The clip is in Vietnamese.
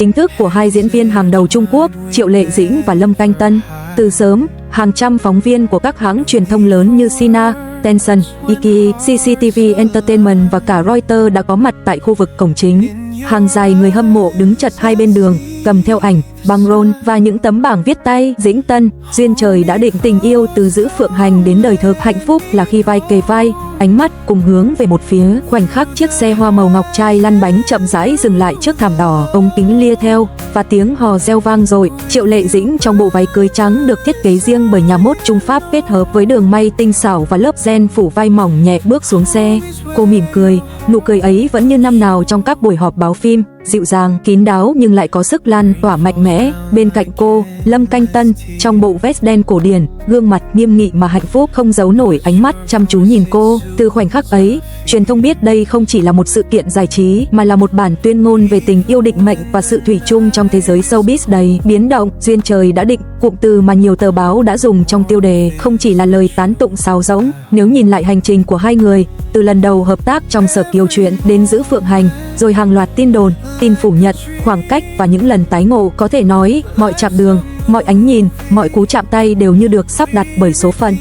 chính thức của hai diễn viên hàng đầu Trung Quốc, Triệu Lệ Dĩnh và Lâm Canh Tân. Từ sớm, hàng trăm phóng viên của các hãng truyền thông lớn như Sina, Tencent, Iki, CCTV Entertainment và cả Reuters đã có mặt tại khu vực cổng chính. Hàng dài người hâm mộ đứng chật hai bên đường, cầm theo ảnh, băng rôn và những tấm bảng viết tay. Dĩnh Tân, duyên trời đã định, tình yêu từ Giữ Phượng Hành đến đời thơ, hạnh phúc là khi vai kề vai, ánh mắt cùng hướng về một phía. Khoảnh khắc chiếc xe hoa màu ngọc trai lăn bánh chậm rãi dừng lại trước thảm đỏ, ống kính lia theo và tiếng hò reo vang dội. Triệu Lệ Dĩnh trong bộ váy cưới trắng được thiết kế riêng bởi nhà mốt Trung Pháp, kết hợp với đường may tinh xảo và lớp ren phủ vai mỏng nhẹ bước xuống xe. Cô mỉm cười, nụ cười ấy vẫn như năm nào trong các buổi họp báo phim, dịu dàng, kín đáo nhưng lại có sức lan tỏa mạnh mẽ. Bên cạnh cô, Lâm Canh Tân trong bộ vest đen cổ điển, gương mặt nghiêm nghị mà hạnh phúc không giấu nổi, ánh mắt chăm chú nhìn cô. Từ khoảnh khắc ấy, truyền thông biết đây không chỉ là một sự kiện giải trí mà là một bản tuyên ngôn về tình yêu, định mệnh và sự thủy chung trong thế giới showbiz đầy biến động. Duyên trời đã định, cụm từ mà nhiều tờ báo đã dùng trong tiêu đề, không chỉ là lời tán tụng sáo rỗng. Nếu nhìn lại hành trình của hai người, từ lần đầu hợp tác trong Sở Kiều Chuyện đến Giữ Phượng Hành, rồi hàng loạt tin đồn, tin phủ nhận, khoảng cách và những lần tái ngộ, có thể nói mọi chặng đường, mọi ánh nhìn, mọi cú chạm tay đều như được sắp đặt bởi số phận.